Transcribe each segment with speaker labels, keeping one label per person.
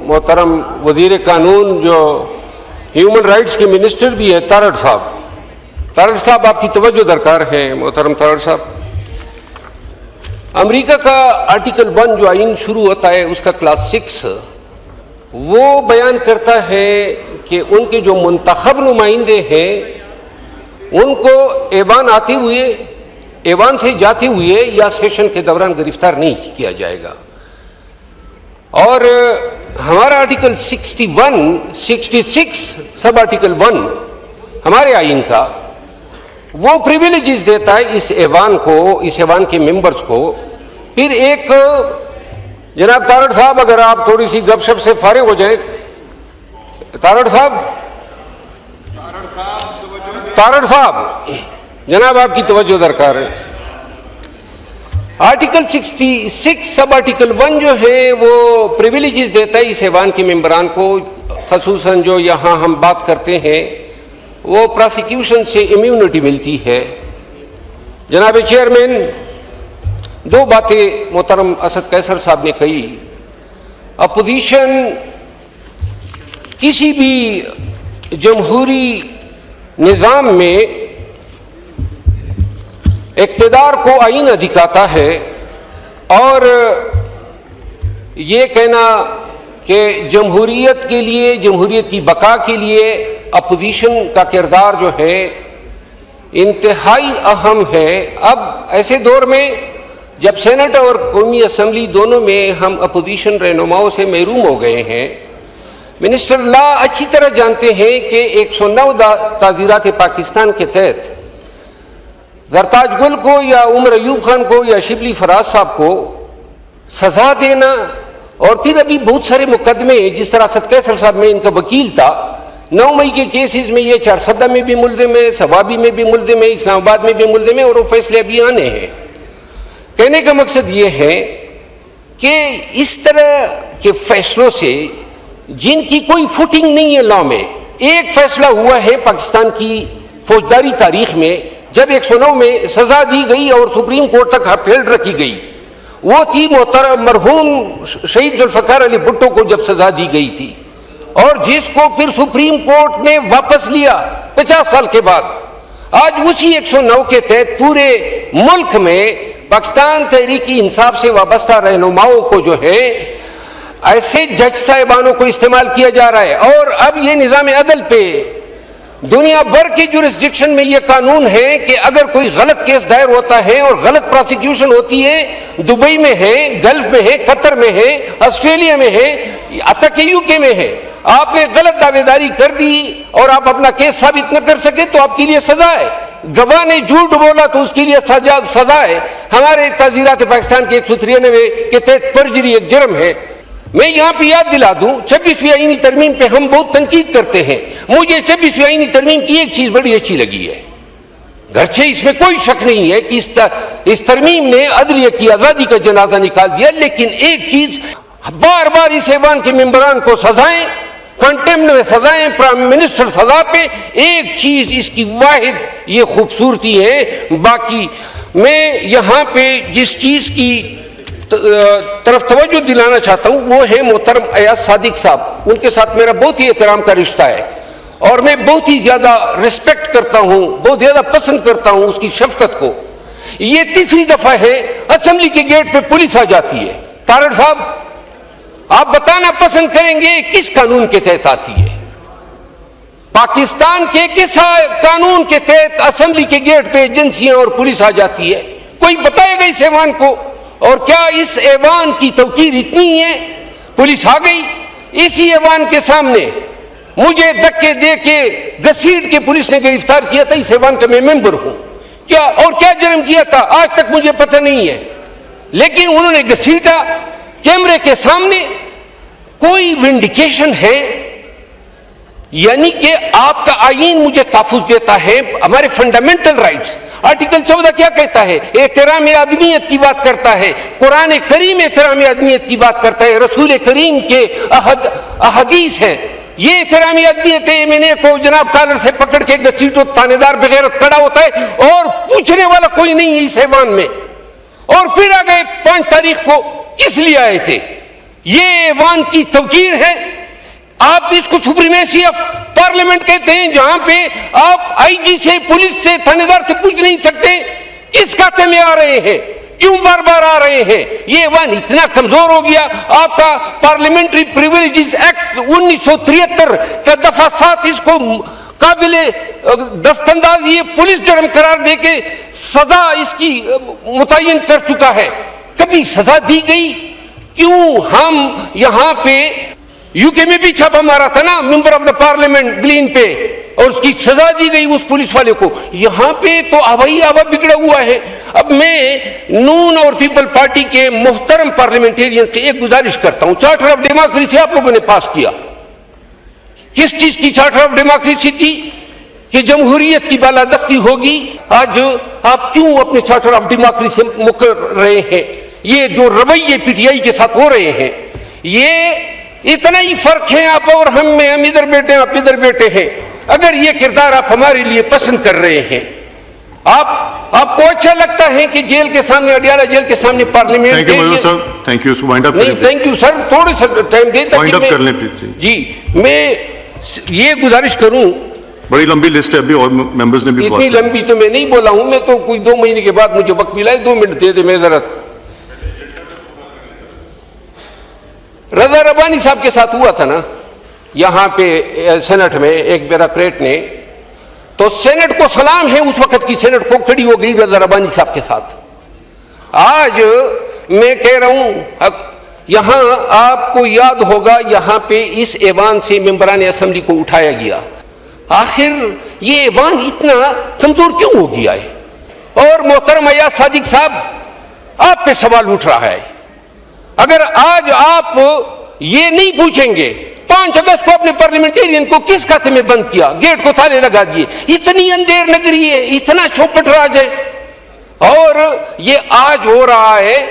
Speaker 1: محترم وزیر قانون جو ہیومن رائٹس کے منسٹر بھی ہیں تارڑ صاحب آپ کی توجہ درکار ہے. محترم تارڑ صاحب، امریکہ کا آرٹیکل 1 جو آئین شروع ہوتا ہے اس کا کلاس 6 وہ بیان کرتا ہے کہ ان کے جو منتخب نمائندے ہیں ان کو ایوان آتے ہوئے، ایوان سے جاتے ہوئے یا سیشن کے دوران گرفتار نہیں کیا جائے گا. اور ہمارا آرٹیکل 66 سب آرٹیکل 1 ہمارے آئین کا وہ پریویلیجز دیتا ہے اس ایوان کو، اس ایوان کے ممبرز کو. پھر ایک جناب تارڑ صاحب، اگر آپ تھوڑی سی گپ شپ سے فارغ ہو جائیں. تارڑ صاحب جناب آپ کی توجہ درکار ہے. آرٹیکل 66 سب آرٹیکل 1 جو ہے وہ پریویلیجز دیتا ہے اس ایوان کے ممبران کو، خصوصاً جو یہاں ہم بات کرتے ہیں وہ پراسیکیوشن سے امیونٹی ملتی ہے. جناب چیئرمین، 2 باتیں محترم اسد قیصر صاحب نے کہی. اپوزیشن کسی بھی جمہوری نظام میں اقتدار کو آئینہ دکھاتا ہے، اور یہ کہنا کہ جمہوریت کے لیے، جمہوریت کی بقا کے لیے اپوزیشن کا کردار جو ہے انتہائی اہم ہے. اب ایسے دور میں جب سینٹ اور قومی اسمبلی دونوں میں ہم اپوزیشن رہنماؤں سے محروم ہو گئے ہیں، منسٹر لا اچھی طرح جانتے ہیں کہ 109 تعزیرات پاکستان کے تحت زرتاج گل کو یا عمر ایوب خان کو یا شبلی فراز صاحب کو سزا دینا، اور پھر ابھی بہت سارے مقدمے، جس طرح اسد قیصر صاحب میں ان کا وکیل تھا، 9 مئی کے کیسز میں یہ 4 میں بھی ملزم ہے، سوابی میں بھی ملزم ہے، اسلام آباد میں بھی ملزم ہے، اور وہ فیصلے ابھی آنے ہیں. کہنے کا مقصد یہ ہے کہ اس طرح کے فیصلوں سے جن کی کوئی فوٹنگ نہیں ہے لا میں، ایک فیصلہ ہوا ہے پاکستان کی فوجداری تاریخ میں جب 109 میں سزا دی گئی اور سپریم کورٹ تک اپیل رکھی گئی، وہ تھی محترم مرحوم شہید ذوالفقار علی بھٹو کو جب سزا دی گئی تھی، اور جس کو پھر سپریم کورٹ نے واپس لیا 50 سال کے بعد. آج اسی 109 کے تحت پورے ملک میں پاکستان تحریک انصاف سے وابستہ رہنماؤں کو جو ہے ایسے جج صاحبانوں کو استعمال کیا جا رہا ہے. اور اب یہ نظام عدل پہ دنیا بھر کی جورسڈکشن میں یہ قانون ہے کہ اگر کوئی غلط کیس دائر ہوتا ہے اور غلط پروسیکیوشن ہوتی ہے، دبئی میں ہے، گلف میں ہے، قطر میں ہے، آسٹریلیا میں ہے، حتیٰ کہ UK میں ہے، آپ نے غلط دعوے داری کر دی اور آپ اپنا کیس ثابت نہ کر سکے تو آپ کے لیے سزا ہے. گواہ نے جھوٹ بولا تو اس کے لیے سزا ہے. ہمارے تعزیرات پاکستان کے 193 کے تحت پرجری ایک جرم ہے. میں یہاں پہ یاد دلا دوں، 26ویں آئینی ترمیم پہ ہم بہت تنقید کرتے ہیں. مجھے 26ویں آئینی ترمیم کی ایک چیز بڑی اچھی لگی ہے، گرچہ اس میں کوئی شک نہیں ہے کہ اس ترمیم نے عدلیہ کی آزادی کا جنازہ نکال دیا، لیکن ایک چیز، بار بار اس ایوان کے ممبران کو سزائیں، کنٹیمپٹ میں سزائیں، پرائم منسٹر سزا پہ، ایک چیز اس کی واحد یہ خوبصورتی ہے. باقی میں یہاں پہ جس چیز کی طرف توجہ دلانا چاہتا ہوں وہ ہے محترم ایاز صادق صاحب. ان کے ساتھ میرا بہت ہی احترام کا رشتہ ہے اور میں بہت ہی زیادہ ریسپیکٹ کرتا ہوں، بہت زیادہ پسند کرتا ہوں اس کی شفقت کو. یہ تیسری دفعہ ہے اسمبلی کے گیٹ پہ پولیس آ جاتی ہے. تارڑ صاحب آپ بتانا پسند کریں گے کس قانون کے تحت آتی ہے؟ پاکستان کے کس قانون کے تحت اسمبلی کے گیٹ پہ ایجنسیاں اور پولیس آ جاتی ہے؟ کوئی بتائے گا اس ایوان کو؟ اور کیا اس ایوان کی توقیر اتنی ہے؟ پولیس آ گئی اسی ایوان کے سامنے، مجھے دھکے دے کے گھسیٹ کے پولیس نے گرفتار کیا تھا. اس ایوان کا میں ممبر ہوں. کیا اور کیا جرم کیا تھا آج تک مجھے پتہ نہیں ہے، لیکن انہوں نے گھسیٹا کیمرے کے سامنے. کوئی ونڈیکیشن ہے؟ یعنی کہ آپ کا آئین مجھے تحفظ دیتا ہے، ہمارے فنڈامنٹل رائٹس. آرٹیکل 14 کیا کہتا ہے؟ احترام آدمیت کی بات کرتا ہے. قرآن کریم احترام آدمیت کی بات کرتا ہے، رسول کریم کے احادیث ہیں. یہ احترام آدمیت ہے. میں نے کو جناب کالر سے پکڑ کے گھسیٹو، تانے دار بغیرت کھڑا ہوتا ہے اور پوچھنے والا کوئی نہیں ہے اس ایوان میں. اور پھر آ گئے 5 تاریخ کو کس لیے آئے تھے؟ یہ ایوان کی توقیر ہے. آپ اس کو سپریمیسی آف پارلیمنٹ کہتے ہیں, جہاں پہ آپ آئی جی سے, پولیس سے, تھانے دار سے پوچھ نہیں سکتے کس کھاتے میں آ رہے ہیں, کیوں بار بار آ رہے ہیں. یہ ایوان اتنا کمزور ہو گیا. آپ کا پارلیمنٹری پریویلیجز ایکٹ 1973 کا دفعہ 7 اس کو قابل دستانداز یہ پولیس جرم قرار دے کے سزا اس کی متعین کر چکا ہے. کبھی سزا دی گئی؟ کیوں ہم یہاں پہ یو کے میں بھی چھاپا مارا تھا نا member of the parliament Glenn پہ, اور اس کی سزا دی گئی اس پولیس والے کو. یہاں پہ تو آوائی آوا بگڑا ہوا ہے. اب میں نون اور پیپل پارٹی کے محترم پارلیمنٹیرین سے ایک گزارش کرتا ہوں. چارٹر آف ڈیموکریسی آپ لوگوں نے پاس کیا. کس چیز کی چارٹر آف ڈیموکریسی تھی؟ کہ جمہوریت کی بالادستی ہوگی. آج آپ کیوں اپنے چارٹر آف ڈیموکریسی سے مکر رہے ہیں؟ یہ جو رویے پی ٹی آئی کے ساتھ ہو رہے ہیں, یہ اتنا ہی فرق ہے آپ اور ہم میں. ہم ادھر بیٹھے ہیں, آپ ادھر بیٹھے ہیں. اگر یہ کردار آپ ہمارے لیے پسند کر رہے ہیں, آپ کو اچھا لگتا ہے کہ جیل کے سامنے, اڈیالہ جیل کے سامنے پارلیمنٹ.
Speaker 2: تھینک یو
Speaker 1: سر, تھوڑے سا ٹائم دیں. جی میں یہ گزارش کروں.
Speaker 2: بڑی لمبی لسٹ ہے ابھی, اور ممبرز نے بھی
Speaker 1: اتنی لمبی تو میں نہیں بولا ہوں. میں تو کوئی 2 مہینے کے بعد مجھے وقت ملا ہے, 2 منٹ دے دے. میں ذرا رضا ربانی صاحب کے ساتھ ہوا تھا نا یہاں پہ سینٹ میں ایک بیوروکریٹ نے, تو سینٹ کو سلام ہے, اس وقت کی سینٹ کو کھڑی ہو گئی رضا ربانی صاحب کے ساتھ. آج میں کہہ رہا ہوں, یہاں آپ کو یاد ہوگا یہاں پہ اس ایوان سے ممبران اسمبلی کو اٹھایا گیا. آخر یہ ایوان اتنا کمزور کیوں ہو گیا ہے؟ اور محترم ایاز صادق صاحب, آپ پہ سوال اٹھ رہا ہے. اگر آج آپ یہ نہیں پوچھیں گے 5 اگست کو اپنے پارلیمنٹیرین کو کس کھاتے میں بند کیا, گیٹ کو تالے لگا دیے, اتنی اندھیر نگری ہے, اتنا چوپٹ راج ہے, اور یہ آج ہو رہا ہے,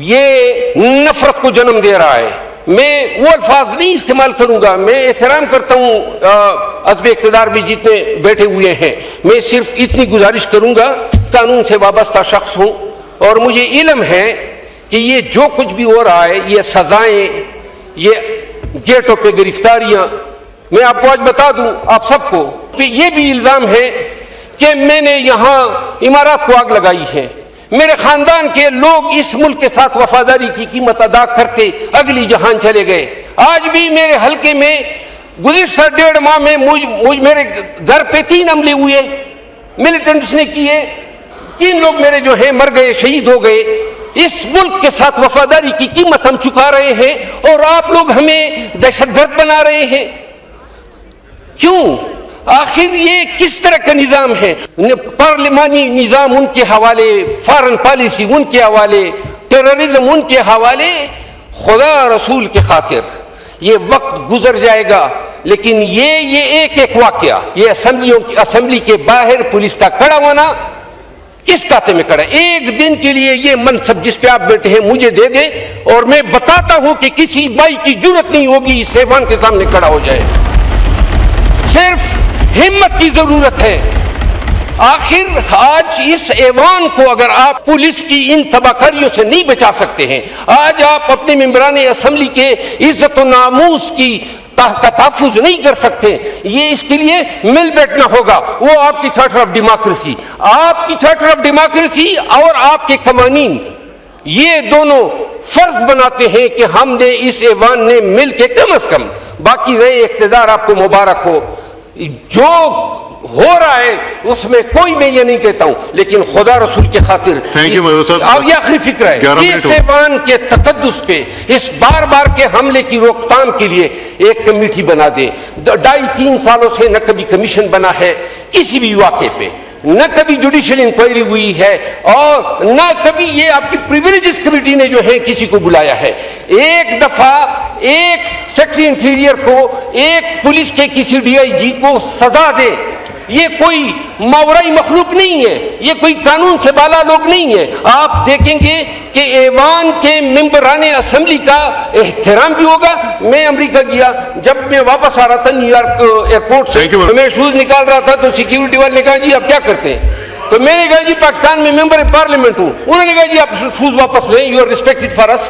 Speaker 1: یہ نفرت کو جنم دے رہا ہے. میں وہ الفاظ نہیں استعمال کروں گا. میں احترام کرتا ہوں عزب اقتدار بھی جتنے بیٹھے ہوئے ہیں. میں صرف اتنی گزارش کروں گا, قانون سے وابستہ شخص ہوں اور مجھے علم ہے کہ یہ جو کچھ بھی ہو رہا ہے, یہ سزائیں, یہ گیٹوں پہ گرفتاریاں, میں آپ کو آج بتا دوں آپ سب کو, یہ بھی الزام ہے کہ میں نے یہاں عمارات کو آگ لگائی ہے. میرے خاندان کے لوگ اس ملک کے ساتھ وفاداری کی قیمت ادا کرتے اگلی جہان چلے گئے. آج بھی میرے حلقے میں گزشتہ 1.5 ماہ میں میرے گھر پہ 3 حملے ہوئے, ملیٹنٹس نے کیے. 3 لوگ میرے جو ہیں مر گئے, شہید ہو گئے. اس ملک کے ساتھ وفاداری کی قیمت ہم چکا رہے ہیں, اور آپ لوگ ہمیں دہشت گرد بنا رہے ہیں. کیوں؟ آخر یہ کس طرح کا نظام ہے؟ پارلیمانی نظام ان کے حوالے, فارن پالیسی ان کے حوالے, ٹیررزم ان کے حوالے. خدا رسول کے خاطر یہ وقت گزر جائے گا, لیکن یہ ایک واقعہ, یہ اسمبلی کے باہر پولیس کا کھڑا ہونا کس کھاتے میں کھڑا ہے؟ ایک دن کے لیے یہ منصب جس پہ آپ بیٹھے ہیں مجھے دے دیں, اور میں بتاتا ہوں کہ کسی بائی کی جرت نہیں ہوگی اس ایوان کے سامنے کھڑا ہو جائے. صرف ہمت کی ضرورت ہے. آخر آج اس ایوان کو اگر آپ پولیس کی ان تباہکاریوں سے نہیں بچا سکتے ہیں, آج آپ اپنے ممبران اسمبلی کے عزت و ناموس کی کا تحفظ نہیں کر سکتے, یہ اس کے لیے مل بیٹھنا ہوگا. وہ آپ کی چارٹر آف ڈیموکریسی, آپ کی چارٹر آف ڈیموکریسی اور آپ کے قوانین, یہ دونوں فرض بناتے ہیں کہ ہم نے اس ایوان نے مل کے کم از کم, باقی رہے اقتدار آپ کو مبارک ہو, جو ہو رہا ہے اس میں کوئی میں یہ نہیں کہتا ہوں, لیکن خدا رسول کے خاطر اب یہ آخری فکر ہے اس ایوان کے تقدس پہ, اس بار بار کے حملے کی روک تھام کے لیے ایک کمیٹی بنا دیں. 2.5-3 سالوں سے نہ کبھی کمیشن بنا ہے کسی بھی واقعے پہ, نہ کبھی جوڈیشل انکوائری ہوئی ہے, اور نہ کبھی یہ آپ کی پریویلیجز کمیٹی نے جو ہے کسی کو بلایا ہے. ایک دفعہ ایک سیکرٹری انٹیریئر کو, ایک پولیس کے کسی ڈی آئی جی کو سزا دے. یہ کوئی ماورائی مخلوق نہیں ہے, یہ کوئی قانون سے بالا لوگ نہیں ہے. آپ دیکھیں گے کہ ایوان کے ممبران اسمبلی کا احترام بھی ہوگا. میں امریکہ گیا, جب میں واپس آ رہا تھا نیو یارک ایئرپورٹ سے, میں شوز نکال رہا تھا تو سیکیورٹی والے نے کہا جی آپ کیا کرتے ہیں؟ تو میں نے کہا جی پاکستان میں ممبر پارلیمنٹ ہوں. انہوں نے کہا جی آپ شوز واپس لیں, you are respected for us.